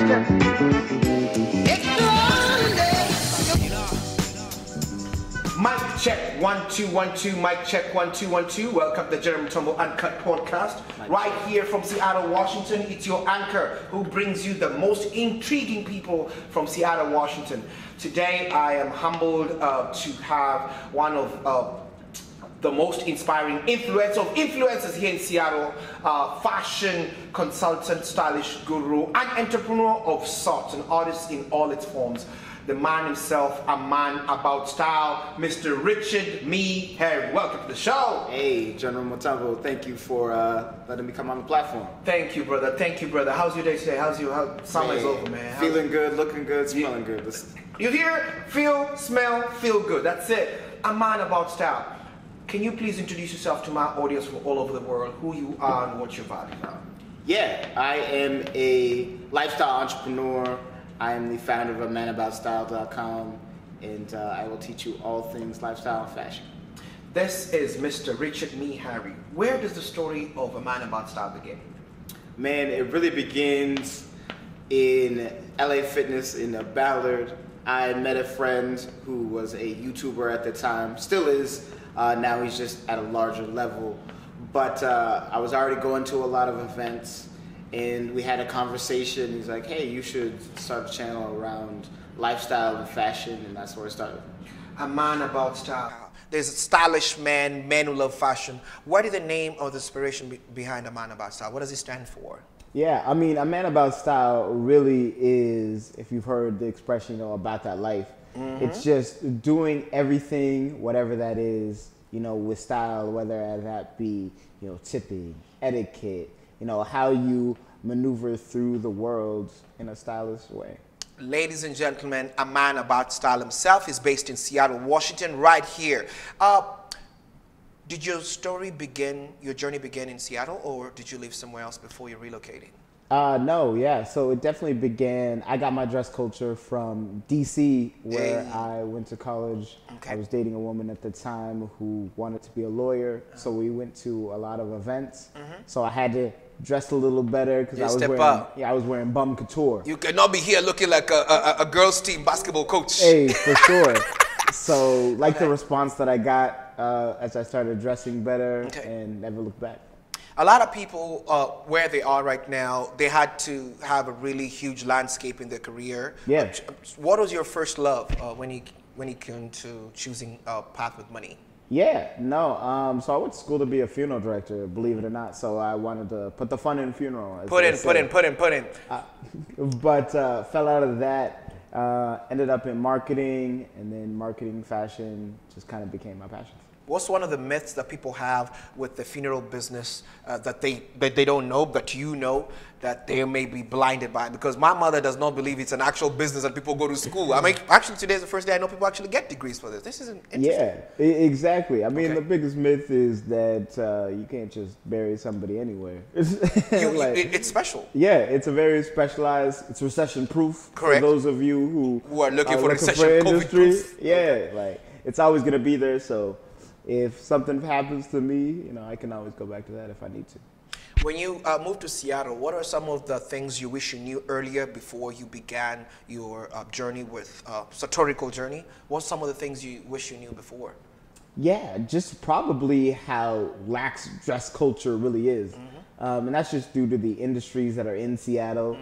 Mic check 1 2 1 2. Mic check 1 2 1 2. Welcome to the Jeremy Tumble Uncut podcast. Right here from Seattle, Washington. It's your anchor who brings you the most intriguing people from Seattle, Washington. Today, I am humbled to have one of the most inspiring influencers here in Seattle, fashion consultant, stylish guru, and entrepreneur of sorts, an artist in all its forms. The man himself, a man about style, Mr. Richard Me Harry. Welcome to the show. Hey, General Mutombo, thank you for letting me come on the platform. Thank you, brother. Thank you, brother. How's your day today? How summer's over, man? Feeling good, looking good, smelling good. You hear? Feel, smell, feel good. That's it. A man about style. Can you please introduce yourself to my audience from all over the world, who you are and what your values are? Yeah, I am a lifestyle entrepreneur. I am the founder of amanaboutstyle.com, and I will teach you all things lifestyle and fashion. This is Mr. Richard Me Harry. Where does the story of A Man About Style begin? Man, it really begins in LA Fitness in Ballard. I met a friend who was a YouTuber at the time, still is. Now he's just at a larger level. But I was already going to a lot of events, and we had a conversation. He's like, hey, you should start a channel around lifestyle and fashion, and that's where it started. A Man About Style. There's stylish men who love fashion. What is the name or the inspiration behind A Man About Style? What does it stand for? Yeah, I mean, A Man About Style really is, if you've heard the expression, about that life. Mm-hmm. It's just doing everything, whatever that is, with style, whether that be, tipping, etiquette, how you maneuver through the world in a stylish way. Ladies and gentlemen, A Man About Style himself is based in Seattle, Washington, right here. Did your journey begin in Seattle, or did you live somewhere else before you relocated? No, yeah. So it definitely began, I got my dress culture from DC, where I went to college. Okay. I was dating a woman at the time who wanted to be a lawyer. So we went to a lot of events. Mm-hmm. So I had to dress a little better because I was wearing bum couture. You cannot be here looking like a girls' team basketball coach. Hey, for sure. So the response that I got as I started dressing better and never looked back. A lot of people, where they are right now, they had to have a really huge landscape in their career. Yeah. What was your first love when you came to choosing a path with money? Yeah, no. So I went to school to be a funeral director, believe it or not. So I wanted to put the fun in funeral. Put in. But fell out of that. Ended up in marketing, and then marketing, fashion just kind of became my passion. What's one of the myths that people have with the funeral business that they don't know, but that they may be blinded by? Because my mother does not believe it's an actual business that people go to school. I mean, actually today's the first day I know people actually get degrees for this. This isn't interesting. Yeah, exactly. I mean, the biggest myth is that you can't just bury somebody anywhere. It's special. Yeah, it's a very specialized, it's recession proof. Correct. For those of you who are looking for recession industry. Yeah, it's always going to be there. So if something happens to me, I can always go back to that if I need to. When you moved to Seattle, what are some of the things you wish you knew earlier before you began your journey with sartorial journey? What's some of the things you wish you knew before? Yeah, just probably how lax dress culture really is. Mm-hmm. And that's just due to the industries that are in Seattle.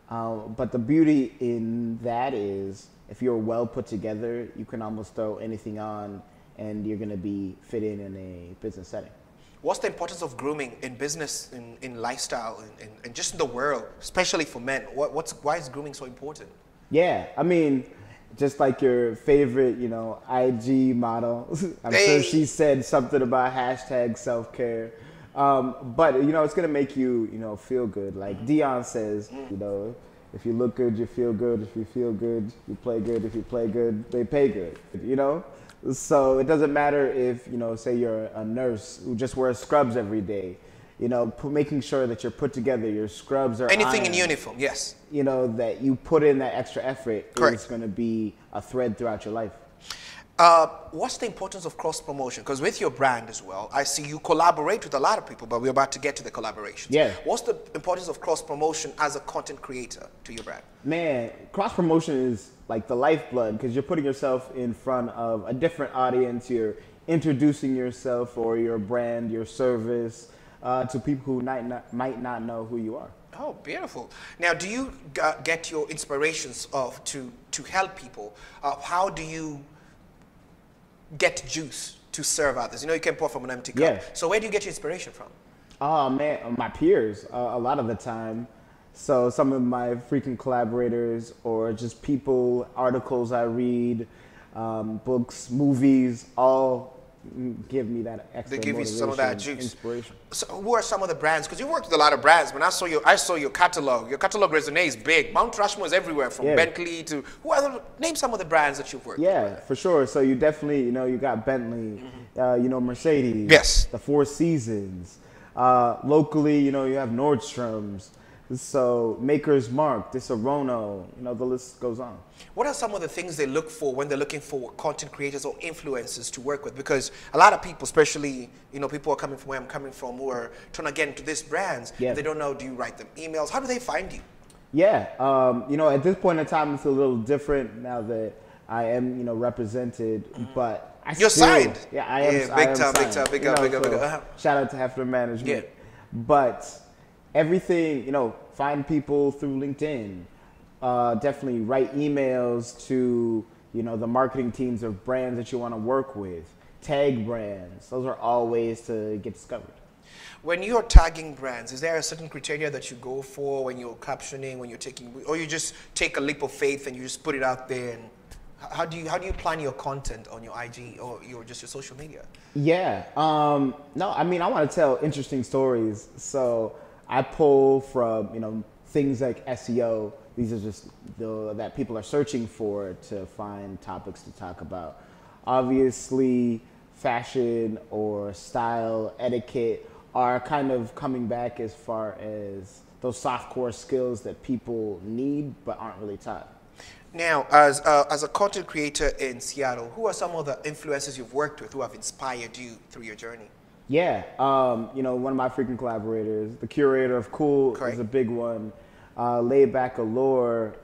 Mm-hmm. But the beauty in that is if you're well put together, you can almost throw anything on and you're going to be fit in a business setting. What's the importance of grooming in business, in lifestyle, and just in the world, especially for men? Why is grooming so important? Yeah, I mean, just like your favorite, IG model. I'm sure she said something about hashtag self-care. But, it's going to make you, feel good. Like Dion says, if you look good, you feel good. If you feel good, you play good. If you play good, they pay good, So it doesn't matter if, say you're a nurse who just wears scrubs every day, making sure that you're put together, your scrubs are anything ironed, in uniform, yes. That you put in that extra effort. Correct. Is going to be a thread throughout your life. What's the importance of cross promotion? Because with your brand as well, I see you collaborate with a lot of people, but we're about to get to the collaborations. Yeah. What's the importance of cross promotion as a content creator to your brand? Man, cross promotion is like the lifeblood because you're putting yourself in front of a different audience. You're introducing yourself or your brand, your service to people who might not know who you are. Oh, beautiful. Now, do you get your inspirations to help people? How do you get juice to serve others? You know, you can pour from an empty cup. Yeah. So where do you get your inspiration from? Oh man, my peers a lot of the time. So some of my frequent collaborators or just people, articles I read, books, movies, all give me that extra They give you some of that juice. Inspiration. So who are some of the brands? Because you worked with a lot of brands. When I saw your catalog. Your catalog resume is big. Mount Rushmore is everywhere, from Bentley to name some of the brands that you've worked with. Yeah, for sure. So you definitely, you got Bentley, Mercedes. Yes. The Four Seasons. Locally, you have Nordstrom's. So Maker's Mark, Disaronno, the list goes on. What are some of the things they look for when they're looking for content creators or influencers to work with? Because a lot of people, especially, people who are coming from where I'm coming from, who are trying to get into these brands, they don't know, do you write them emails? How do they find you? Yeah, at this point in time, it's a little different now that I am, represented, but You're signed. Yeah, I am. Big I am time, big signed. time, big up. Shout out to Hefner Management. Yeah. But everything, find people through LinkedIn. Definitely write emails to, the marketing teams of brands that you want to work with. Tag brands. Those are all ways to get discovered. When you're tagging brands, is there a certain criteria that you go for when you're captioning, when you're taking, or you just take a leap of faith and you just put it out there? And how do you plan your content on your IG or your social media? Yeah. No, I want to tell interesting stories. So I pull from, things like SEO. These are just that people are searching for to find topics to talk about. Obviously, fashion or style, etiquette are kind of coming back as far as those soft core skills that people need but aren't really taught. Now, as a content creator in Seattle, who are some of the influencers you've worked with who have inspired you through your journey? Yeah, one of my frequent collaborators, the curator of Cool, is a big one. Laid Back Allure,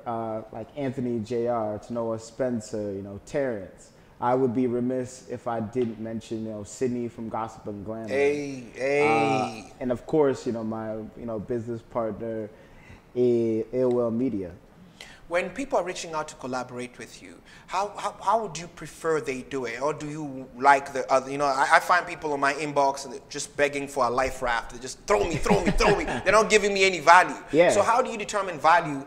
like Anthony Jr., Tanoa Spencer, Terrence. I would be remiss if I didn't mention, Sydney from Gossip and Glamour. Hey. And of course, my, business partner, AOL Media. When people are reaching out to collaborate with you, how would you prefer they do it? Or do you like the other, I find people on my inbox and they're just begging for a life raft. They just throw me. They're not giving me any value. Yeah. So how do you determine value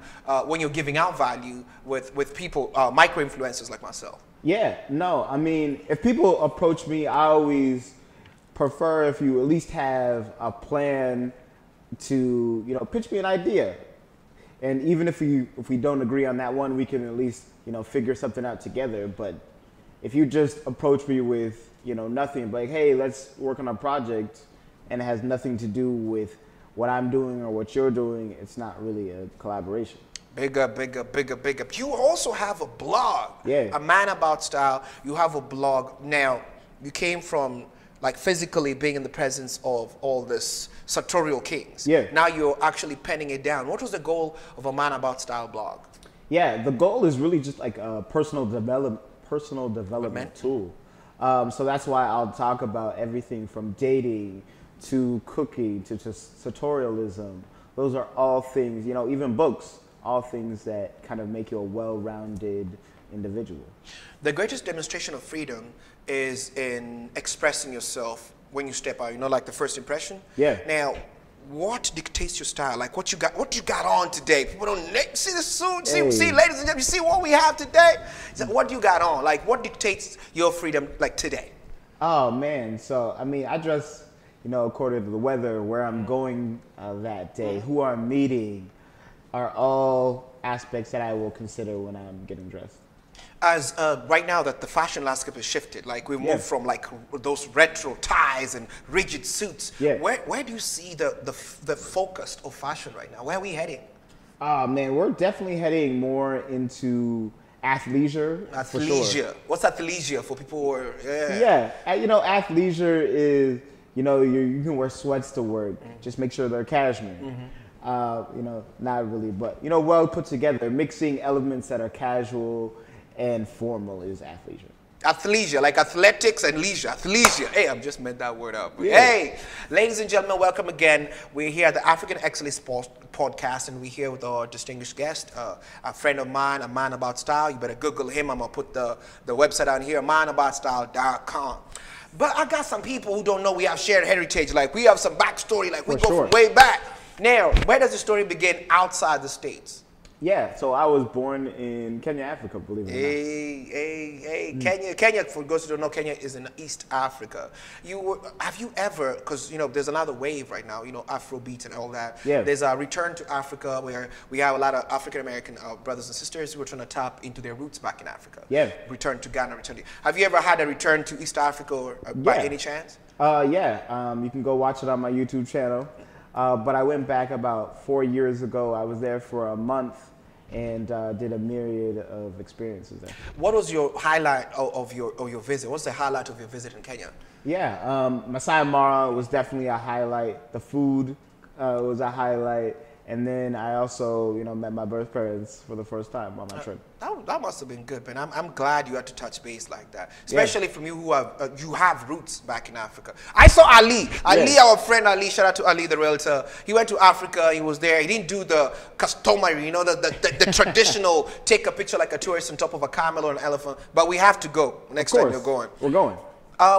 when you're giving out value with people, micro-influencers like myself? Yeah, no, if people approach me, I always prefer if you at least have a plan to, pitch me an idea. And even if we don't agree on that one, we can at least, figure something out together. But if you just approach me with, nothing, like, hey, let's work on a project, and it has nothing to do with what I'm doing or what you're doing, it's not really a collaboration. Bigger. You also have a blog. Yeah. A Man About Style. You have a blog. Now, you came from like physically being in the presence of all this sartorial kings. Yeah. Now you're actually penning it down. What was the goal of a Man About Style blog? Yeah, the goal is really just like a personal development tool. So that's why I'll talk about everything from dating to cooking to sartorialism. Those are all things, even books, all things that kind of make you a well-rounded individual. The greatest demonstration of freedom is in expressing yourself when you step out, like the first impression. Yeah. Now, what dictates your style? Like what you got on today? People don't see the suit. See, ladies and gentlemen, you see what we have today? What do you got on? Like what dictates your freedom like today? Oh man, so I dress, according to the weather, where I'm going that day, who I'm meeting, are all aspects that I will consider when I'm getting dressed. As right now that the fashion landscape has shifted, like we moved from like those retro ties and rigid suits. Yeah. Where do you see the focus of fashion right now? Where are we heading? Man, we're definitely heading more into athleisure. For sure. Athleisure. What's athleisure for people who are, Athleisure is, you can wear sweats to work. Just make sure they're cashmere. Not really, but, well put together. Mixing elements that are casual and formal is athleisure. Athleisure, like athletics and leisure. Athleisure. Hey, I've just made that word up. Yeah. Hey, ladies and gentlemen, welcome again. We're here at the African Excellist podcast, and we're here with our distinguished guest, a friend of mine, a man about style. You better Google him. I'm going to put the website out here, manaboutstyle.com. But I got some people who don't know we have shared heritage. Like, we have some backstory. Like, we go from way back. Now, where does the story begin outside the States? Yeah, so I was born in Kenya, Africa, believe it or not. Kenya, for those who don't know, Kenya is in East Africa. Have you ever, because, there's another wave right now, Afrobeat and all that. Yeah. There's a return to Africa where we have a lot of African-American brothers and sisters who are trying to tap into their roots back in Africa. Yeah. Return to Ghana, have you ever had a return to East Africa or, by any chance? You can go watch it on my YouTube channel. But I went back about 4 years ago. I was there for a month and did a myriad of experiences there. What was your highlight of your visit? What's the highlight of your visit in Kenya? Yeah, Masai Mara was definitely a highlight. The food was a highlight. And then I also, met my birth parents for the first time on my trip. That must have been good, man. I'm glad you had to touch base like that, especially from you who have roots back in Africa. I saw Ali. Ali, our friend Ali. Shout out to Ali, the realtor. He went to Africa. He was there. He didn't do the customary, the traditional take a picture like a tourist on top of a camel or an elephant. But we have to go next time you're going. We're going.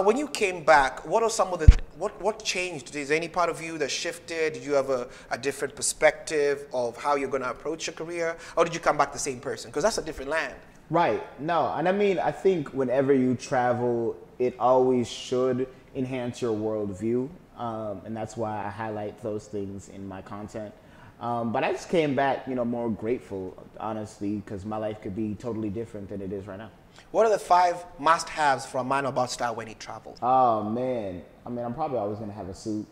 When you came back, what are some of what changed? Is there any part of you that shifted? Did you have a different perspective of how you're going to approach your career? Or did you come back the same person? Because that's a different land. Right. No. And I think whenever you travel, it always should enhance your worldview. And that's why I highlight those things in my content. But I just came back, more grateful, honestly, because my life could be totally different than it is right now. What are the 5 must-haves for a man about style when he travels? Oh, man. I'm probably always going to have a suit.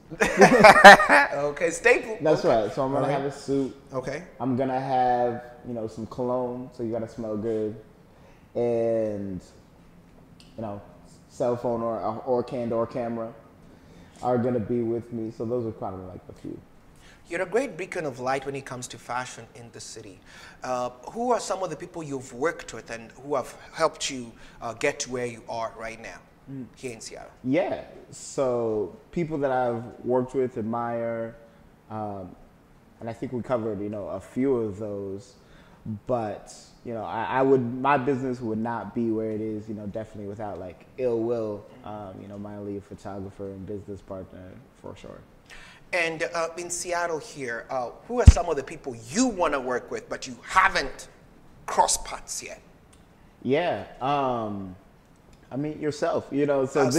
Okay, staple. That's right. So I'm going to have a suit. Okay. I'm going to have, some cologne, so you got to smell good. And, cell phone or candle or camera are going to be with me. So those are probably like a few. You're a great beacon of light when it comes to fashion in the city. Who are some of the people you've worked with and who have helped you get to where you are right now here in Seattle? Yeah, so people that I've worked with, admire, and I think we covered, a few of those. But, my business would not be where it is, definitely without like Ill Will, my lead photographer and business partner for sure. And in Seattle here, who are some of the people you want to work with, but you haven't crossed paths yet? Yeah, yourself. So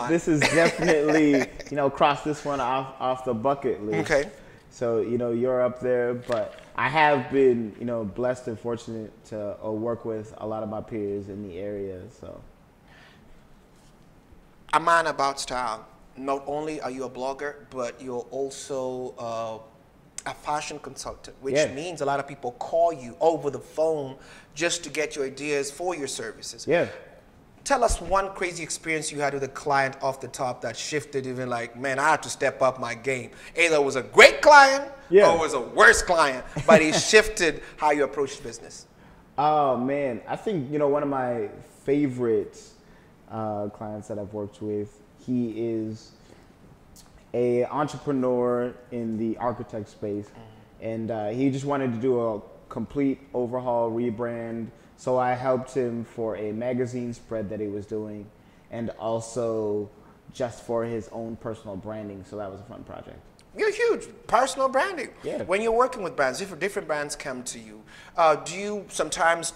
this is definitely cross this one off the bucket list. Okay. So you're up there, but I have been blessed and fortunate to work with a lot of my peers in the area. So a man about style. Not only are you a blogger, but you're also a fashion consultant, which means a lot of people call you over the phone just to get your ideas for your services. Yeah. Tell us one crazy experience you had with a client off the top that shifted, even like, man, I had to step up my game. Either it was a great client or it was a worse client, but it shifted how you approached business. Oh, man. I think, one of my favorite clients that I've worked with, he is a entrepreneur in the architect space, and he just wanted to do a complete overhaul, rebrand. So I helped him for a magazine spread that he was doing, and also just for his own personal branding. So that was a fun project. You're huge. Personal branding. Yeah. When you're working with brands, different brands come to you. Do you sometimes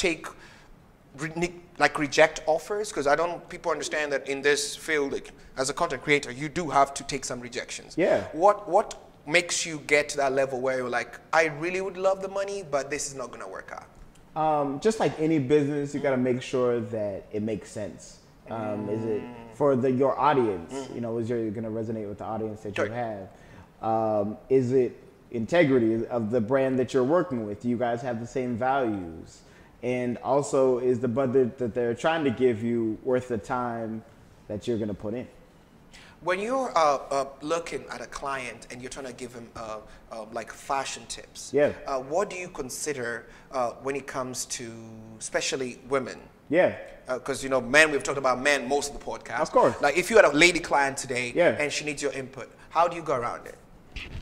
reject offers? Because people understand that in this field, like, as a content creator, you do have to take some rejections. Yeah. What makes you get to that level where you're like, I really would love the money, but this is not going to work out? Just like any business, you got to make sure that it makes sense. Is it for your audience? Is it going to resonate with the audience that you have? Is it integrity of the brand that you're working with? Do you guys have the same values? And also, is the budget that they're trying to give you worth the time that you're going to put in? When you're looking at a client and you're trying to give him like fashion tips, Yeah. What do you consider when it comes to especially women? Yeah. Because, you know, men, we've talked about men most of the podcast. Of course. Like if you had a lady client today Yeah. and she needs your input, how do you go around it?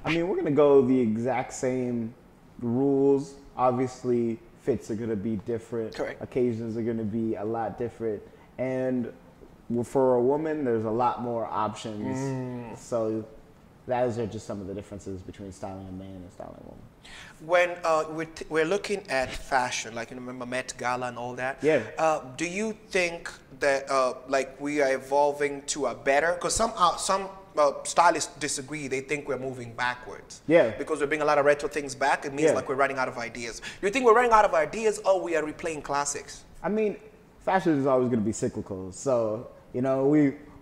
I mean, we're going to go the exact same rules. Obviously, fits are going to be different. Correct. Occasions are going to be a lot different. And for a woman, there's a lot more options. So those are just some of the differences between styling a man and styling a woman. When we're looking at fashion, like you remember Met Gala and all that, Yeah. Do you think that like we are evolving to a better? Because some stylists disagree. They think we're moving backwards. Yeah. Because we're bringing a lot of retro things back. It means Yeah. like we're running out of ideas. Do you think we're running out of ideas, or we are replaying classics? I mean, fashion is always going to be cyclical. So, you know,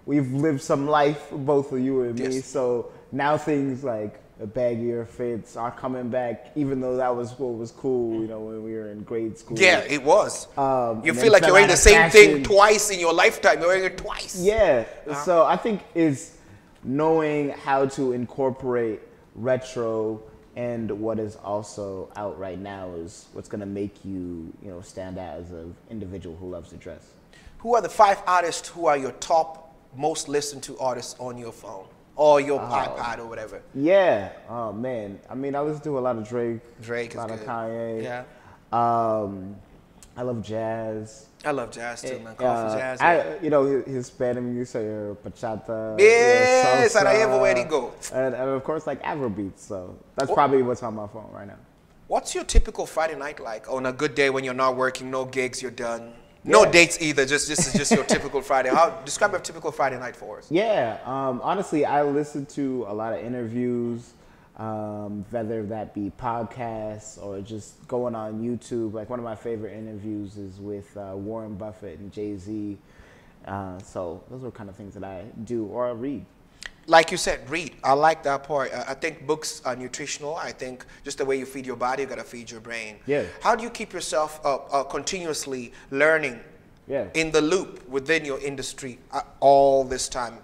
we've lived some life, both of you and me. Yes. So now things like baggier fits are coming back, even though that was what was cool, you know, when we were in grade school. Yeah, it was. You and feel then like you're wearing the same fashion. thing twice in your lifetime. You're wearing it twice. Yeah. So I think it's knowing how to incorporate retro and what is also out right now is what's going to make you, you know, stand out as an individual who loves to dress. Who are the 5 artists who are your top most listened to artists on your phone or your iPad or whatever? Yeah. Oh man. I mean, I listen to a lot of Drake. Drake a lot is of good. Kanye. Yeah. I love jazz. I love jazz too, man. Call for jazz. Yeah. You know, Hispanic music, or bachata. Yeah, you know, salsa, Sarajevo, where he go? And of course, like Afrobeats. So that's probably what's on my phone right now. What's your typical Friday night like? On a good day when you're not working, no gigs, you're done. No dates either. This is just your typical Friday. Describe your typical Friday night for us. Yeah. Honestly, I listen to a lot of interviews. Whether that be podcasts or just going on YouTube. Like one of my favorite interviews is with Warren Buffett and Jay-Z. So those are kind of things that I do or I read. Like you said, read. I like that part. I think books are nutritional. I think just the way you feed your body, you got to feed your brain. Yeah. How do you keep yourself continuously learning in the loop within your industry all this time?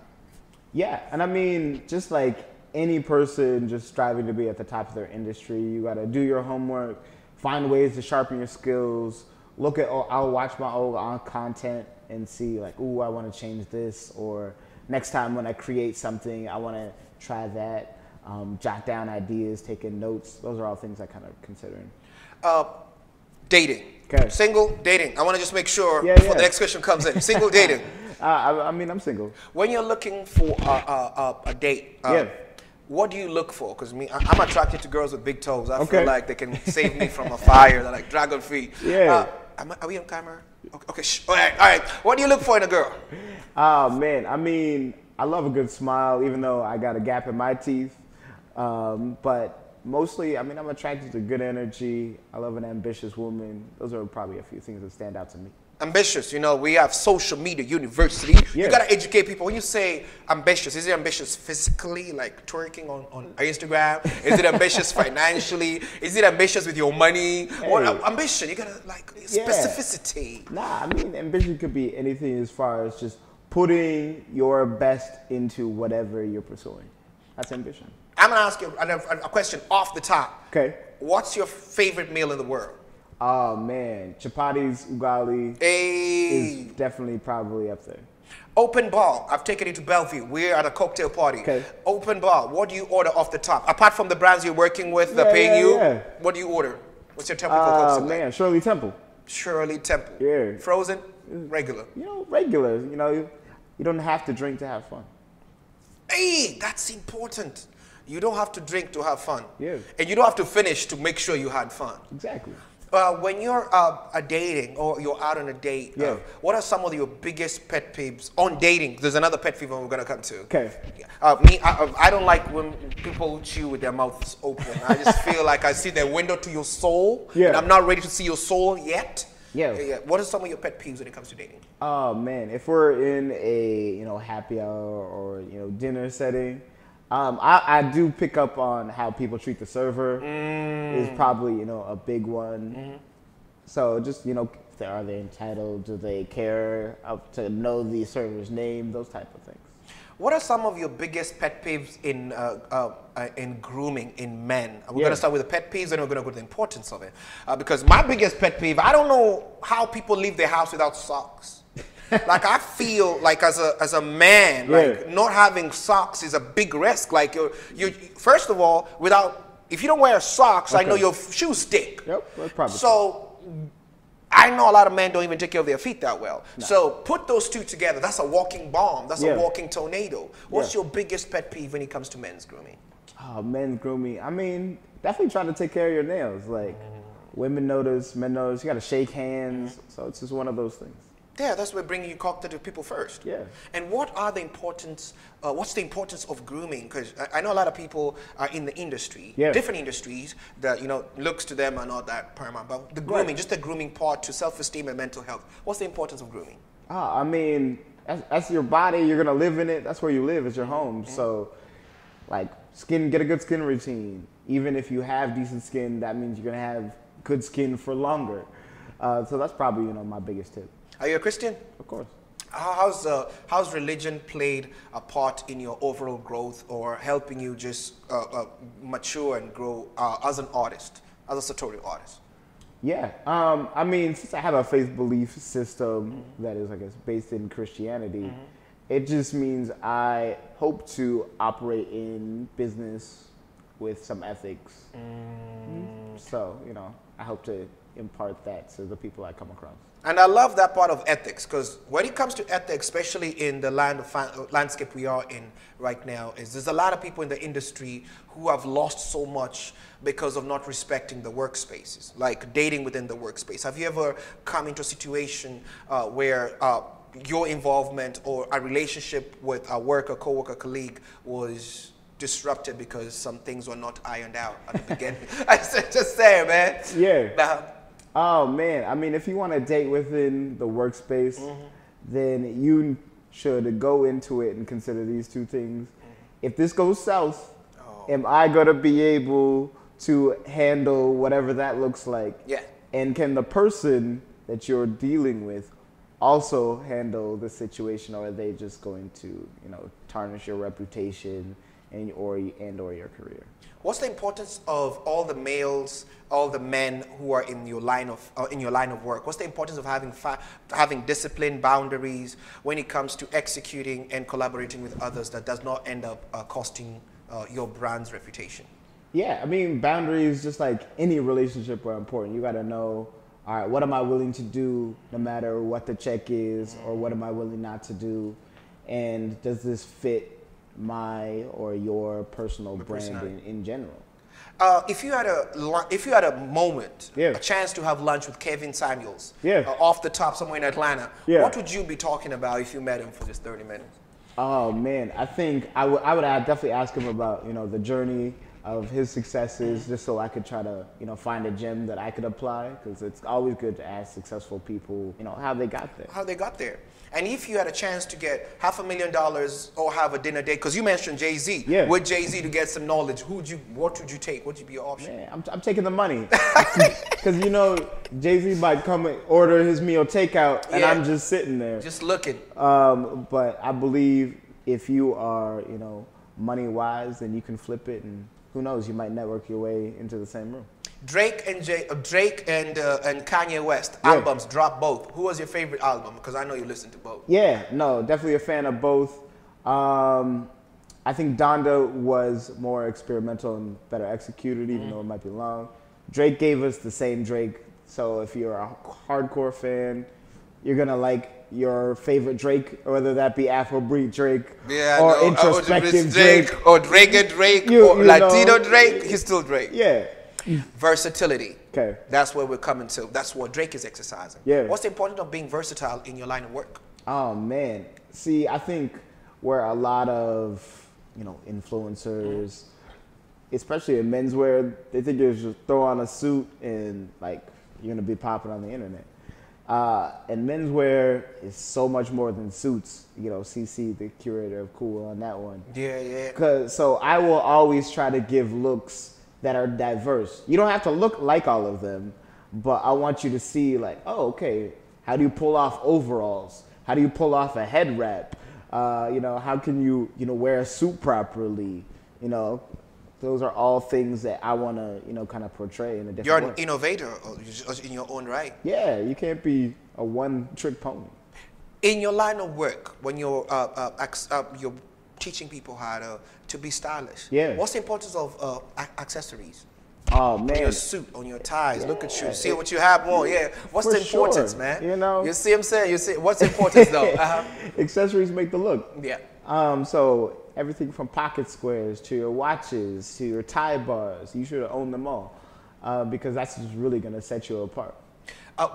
Yeah. And I mean, just like any person just striving to be at the top of their industry, you got to do your homework, find ways to sharpen your skills, I'll watch my old content and see like, ooh, I want to change this, or next time when I create something, I want to try that, jot down ideas, taking notes. Those are all things I kind of considering. Dating. Okay. Single, dating. I want to just make sure before the next question comes in. Single, dating. I mean, I'm single. When you're looking for a date, what do you look for? Because I'm attracted to girls with big toes. I feel like they can save me from a fire. They're like dragon feet. Yeah. Are we on camera? Okay. All right. What do you look for in a girl? Oh, man. I mean, I love a good smile, even though I got a gap in my teeth. But mostly, I mean, I'm attracted to good energy. I love an ambitious woman. Those are probably a few things that stand out to me. Ambitious, you know, we have social media university. You got to educate people. When you say ambitious, is it ambitious physically, like twerking on Instagram? Is it ambitious financially? Is it ambitious with your money? What ambition? You got to like specificity. Nah, I mean, ambition could be anything as far as just putting your best into whatever you're pursuing. That's ambition. I'm going to ask you a question off the top. Okay. What's your favorite meal in the world? Oh man, chapatis, ugali is definitely probably up there. Open bar. I've taken you to Bellevue. We're at a cocktail party. Okay. Open bar. What do you order off the top? Apart from the brands you're working with, they're paying you. What do you order? What's your typical cocktail? Man, Shirley Temple. Shirley Temple. Yeah. Frozen, regular. You know, regular. You know, you don't have to drink to have fun. Hey, that's important. You don't have to drink to have fun. Yeah. And you don't have to finish to make sure you had fun. Exactly. When you're dating or you're out on a date, what are some of your biggest pet peeves on dating? There's another pet peeve we're going to come to. Okay. I don't like when people chew with their mouths open. I just feel like I see the window to your soul, and I'm not ready to see your soul yet. Yeah. What are some of your pet peeves when it comes to dating? Oh man, if we're in a happy hour or dinner setting, I do pick up on how people treat the server. Is probably a big one. So just, are they entitled? Do they care to know the server's name? Those type of things. What are some of your biggest pet peeves in grooming in men? We're going to start with the pet peeves, and we're going to go to the importance of it. Because my biggest pet peeve, I don't know how people leave their house without socks. Like, I feel like as a man, like not having socks is a big risk. Like, you first of all, if you don't wear socks, I know your shoes stink. Yep, that's probably so. I know a lot of men don't even take care of their feet that well. No. So put those two together. That's a walking bomb. That's a walking tornado. What's your biggest pet peeve when it comes to men's grooming? Oh, men's grooming. I mean, definitely trying to take care of your nails. Like, women notice, men notice. You got to shake hands. So it's just one of those things. Yeah, that's where bringing you cocktail people first. Yeah. And what are the importance? What's the importance of grooming? Because I know a lot of people are in the industry, different industries that looks to them are not that paramount. But the grooming, just the grooming part to self-esteem and mental health. What's the importance of grooming? I mean, that's your body. You're gonna live in it. That's where you live. It's your home. So, like, get a good skin routine. Even if you have decent skin, that means you're gonna have good skin for longer. So that's probably my biggest tip. Are you a Christian? Of course. How's religion played a part in your overall growth or helping you just mature and grow as an artist, as a sartorial artist? Yeah. I mean, since I have a faith belief system that is, I guess, based in Christianity, it just means I hope to operate in business with some ethics. So, I hope to impart that to the people I come across. And I love that part of ethics, because when it comes to ethics, especially in the landscape we are in right now, there's a lot of people in the industry who have lost so much because of not respecting the workspaces, like dating within the workspace. Have you ever come into a situation where your involvement or a relationship with a worker, coworker, colleague was disrupted because some things were not ironed out at the beginning? I just say, man. Yeah. Oh, man. I mean, if you want to date within the workspace, then you should go into it and consider these two things. If this goes south, am I going to be able to handle whatever that looks like? Yeah. And can the person that you're dealing with also handle the situation, or are they just going to, tarnish your reputation or your career? What's the importance of all the males, all the men who are in your line of work? What's the importance of having discipline, boundaries when it comes to executing and collaborating with others that does not end up costing your brand's reputation? Yeah, I mean, boundaries, just like any relationship, are important. You got to know, all right, what am I willing to do no matter what the check is, or what am I willing not to do? And does this fit my or your personal brand in general? If you had a moment, a chance to have lunch with Kevin Samuels, off the top somewhere in Atlanta, what would you be talking about if you met him for just 30 minutes? Oh man, I think I would definitely ask him about the journey of his successes, just so I could try to find a gem that I could apply, because it's always good to ask successful people how they got there. How they got there. And if you had a chance to get $500,000 or have a dinner date, because you mentioned Jay-Z, with Jay-Z to get some knowledge, what would you take? What would be your option? Man, I'm taking the money, because Jay-Z might come and order his meal takeout, and I'm just sitting there, just looking. But I believe if you are money wise, then you can flip it, and who knows, you might network your way into the same room. Drake and Kanye West albums drop both. Who was your favorite album? Because I know you listen to both. Yeah, no, definitely a fan of both. I think Donda was more experimental and better executed, even though it might be long. Drake gave us the same Drake, so if you're a hardcore fan, you're gonna like your favorite Drake, whether that be Afrobeat Drake, or introspective Drake, or Drake and Drake, or Latino Drake. He's still Drake. Yeah. Versatility. Okay. That's where we're coming to. That's what Drake is exercising. Yeah. What's the importance of being versatile in your line of work? Oh man. See, I think where a lot of influencers, especially in menswear, they think you just throw on a suit and like you're gonna be popping on the internet. And menswear is so much more than suits. CC, the curator of Cool, on that one. Yeah. So I will always try to give looks that are diverse. You don't have to look like all of them, but I want you to see like, oh, okay, how do you pull off overalls? How do you pull off a head wrap? You know, how can you, you know, wear a suit properly? You know, those are all things that I want to, you know, kind of portray in a different way. You're an innovator in your own right. Yeah, you can't be a one-trick pony. In your line of work, when you're teaching people how to be stylish, yeah, what's the importance of accessories? Oh man, on your suit, on your ties. Look at you. See what you have on. Yeah. What's the importance, man? You know. You see what I'm saying? You see what's the importance though? Accessories make the look. Yeah. So everything from pocket squares to your watches to your tie bars, you should own them all, because that's just really gonna set you apart.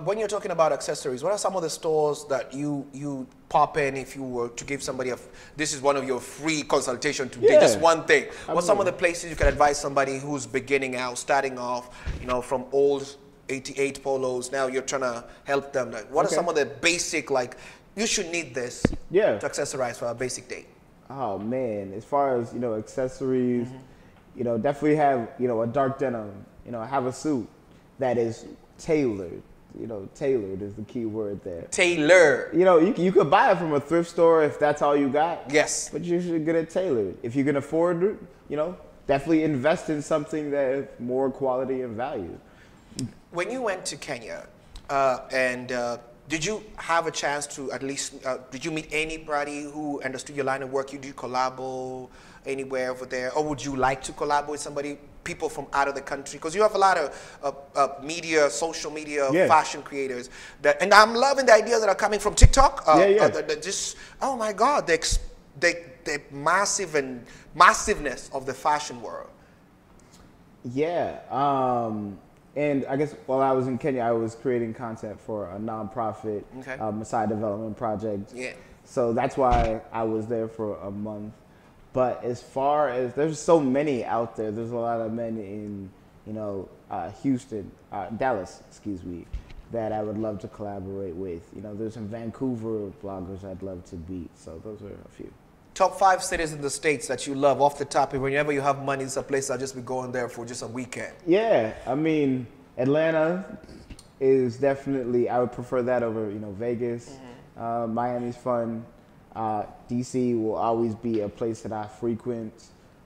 When you're talking about accessories, what are some of the stores that you pop in if you were to give somebody this is one of your free consultation to do just one thing? What's some of the places you can advise somebody who's beginning out, starting off, you know, from old 88 polos, now you're trying to help them? What are some of the basic, like, you should need this to accessorize for a basic day? Oh man, as far as, you know, accessories, you know, definitely have, you know, a dark denim, you know, have a suit that is tailored. You know, tailored is the key word there. Tailor. You know, you could buy it from a thrift store if that's all you got. Yes. But you should get it tailored. If you can afford it, you know, definitely invest in something that is more quality and value. When you went to Kenya, did you have a chance to at least, did you meet anybody who understood your line of work? You do collabo anywhere over there? Or would you like to collab with somebody, people from out of the country? Because you have a lot of media, social media, fashion creators. And I'm loving the ideas that are coming from TikTok. Just, oh my God, the massiveness of the fashion world. Yeah. And I guess while I was in Kenya, I was creating content for a nonprofit Maasai development project. Yeah. So that's why I was there for a month. But as far as, there's so many out there. There's a lot of men in, you know, Houston, Dallas, excuse me, that I would love to collaborate with. You know, there's some Vancouver bloggers I'd love to beat. So those are a few. Top 5 cities in the States that you love off the top, and whenever you have money, it's a place I'll just be going there for just a weekend. Yeah, I mean, Atlanta is definitely, I would prefer that over, you know, Vegas. Miami's fun. DC will always be a place that I frequent.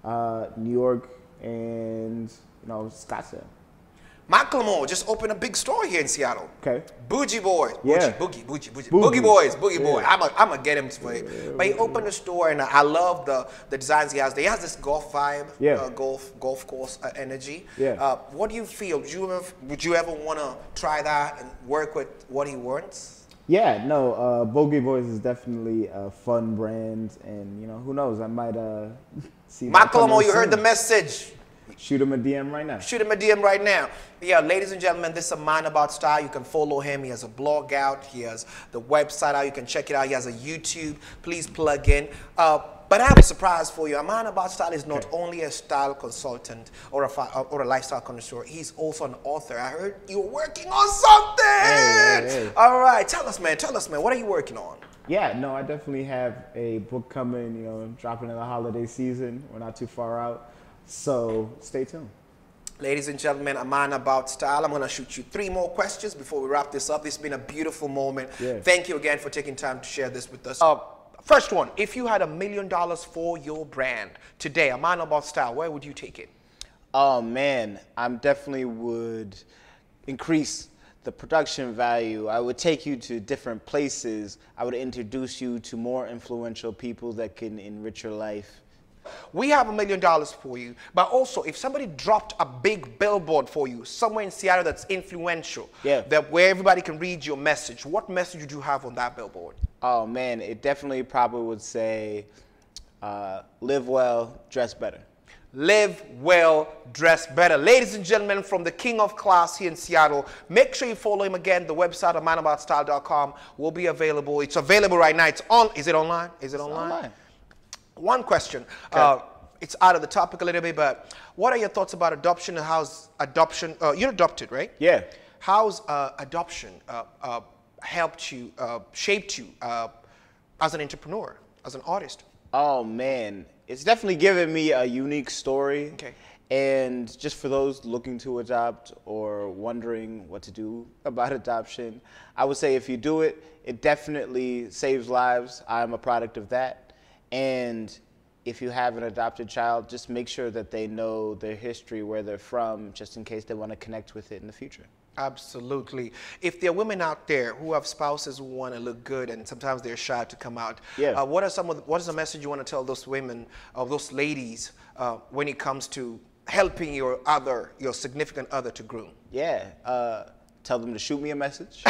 New York and, you know, Scottsdale. Macklemore just opened a big store here in Seattle. Okay. Bougie Boys. Yeah. Boogie Boys. I'm going to get him for you. But he opened a store, and I love the designs he has. He has this golf vibe, golf course energy. Yeah. What do you feel? Would you ever want to try that and work with what he wants? Yeah, no, Boogie Boys is definitely a fun brand, and, you know, who knows, I might see Macklemore, you heard the message. Shoot him a DM right now. Shoot him a DM right now. Yeah, ladies and gentlemen, this is a Man About Style. You can follow him. He has a blog out. He has the website out. You can check it out. He has a YouTube. Please plug in. But I have a surprise for you. A Man About Style is not only a style consultant or a lifestyle connoisseur. He's also an author. I heard you're working on something. Hey. All right. Tell us, man. What are you working on? Yeah, no, I definitely have a book coming, you know, dropping in the holiday season. We're not too far out. So stay tuned. Ladies and gentlemen, a Man About Style. I'm going to shoot you 3 more questions before we wrap this up. This has been a beautiful moment. Yeah. Thank you again for taking time to share this with us. First one, if you had $1 million for your brand today, a Man About Style, where would you take it? Oh, man, I definitely would increase the production value. I would take you to different places. I would introduce you to more influential people that can enrich your life. We have $1 million for you, but also if somebody dropped a big billboard for you somewhere in Seattle that's influential, that where everybody can read your message, what message would you have on that billboard? Oh man, it definitely probably would say, live well, dress better. Live well, dress better. Ladies and gentlemen, from the king of class here in Seattle, make sure you follow him again. The website of manaboutstyle.com will be available. It's available right now. It's on. Is it online? Is it online? One question. Okay. It's out of the topic a little bit, but what are your thoughts about adoption and how's adoption? You're adopted, right? Yeah. How's adoption helped you, shaped you as an entrepreneur, as an artist? Oh man, it's definitely given me a unique story. Okay. And just for those looking to adopt or wondering what to do about adoption, I would say if you do it, it definitely saves lives. I'm a product of that. And if you have an adopted child, just make sure that they know their history, where they're from, just in case they want to connect with it in the future. Absolutely. If there are women out there who have spouses who want to look good and sometimes they're shy to come out, Yeah. what is the message you want to tell those women or those ladies when it comes to helping your significant other to groom? Yeah, tell them to shoot me a message.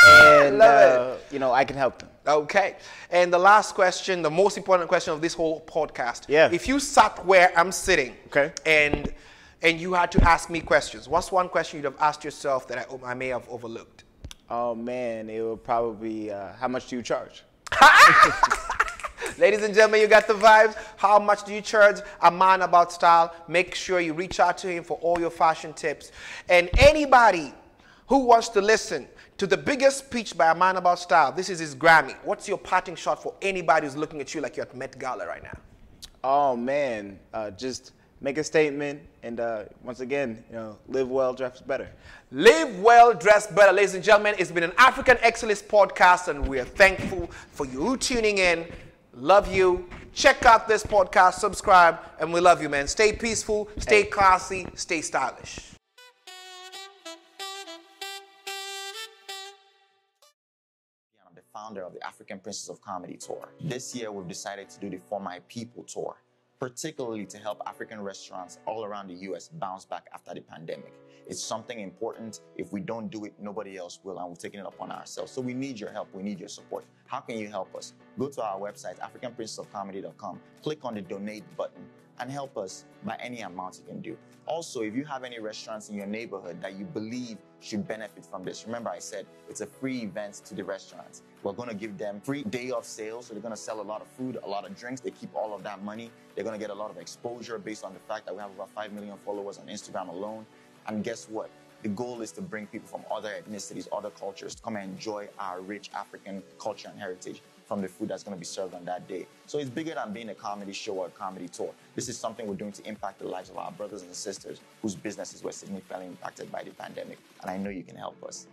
And, I can help them. Okay. And the last question, the most important question of this whole podcast. Yeah. If you sat where I'm sitting, okay, and you had to ask me questions, what's one question you'd have asked yourself that I may have overlooked? Oh, man, it would probably be, how much do you charge? Ladies and gentlemen, you got the vibes. How much do you charge a man about style? Make sure you reach out to him for all your fashion tips. And anybody who wants to listen to the biggest speech by a man about style, this is his Grammy. What's your parting shot for anybody who's looking at you like you're at Met Gala right now? Oh, man, just make a statement, and once again, live well, dress better. Live well, dress better. Ladies and gentlemen, it's been an African Excellist podcast, and we are thankful for you tuning in. Love you. Check out this podcast, subscribe, and we love you, man. Stay peaceful, stay classy, stay stylish. I'm the founder of the African Princess of Comedy Tour. This year, we've decided to do the For My People Tour, particularly to help African restaurants all around the US bounce back after the pandemic. It's something important. If we don't do it, nobody else will, and we're taking it upon ourselves. So we need your help. We need your support. How can you help us? Go to our website, africanprincessofcomedy.com, click on the donate button, and help us by any amount you can do. Also, if you have any restaurants in your neighborhood that you believe should benefit from this, remember I said it's a free event to the restaurants. We're going to give them free day of sales, so they're going to sell a lot of food, a lot of drinks. They keep all of that money. They're going to get a lot of exposure based on the fact that we have about 5 million followers on Instagram alone. And guess what? The goal is to bring people from other ethnicities, other cultures, to come and enjoy our rich African culture and heritage from the food that's going to be served on that day. So it's bigger than being a comedy show or a comedy tour. This is something we're doing to impact the lives of our brothers and sisters whose businesses were significantly impacted by the pandemic. And I know you can help us.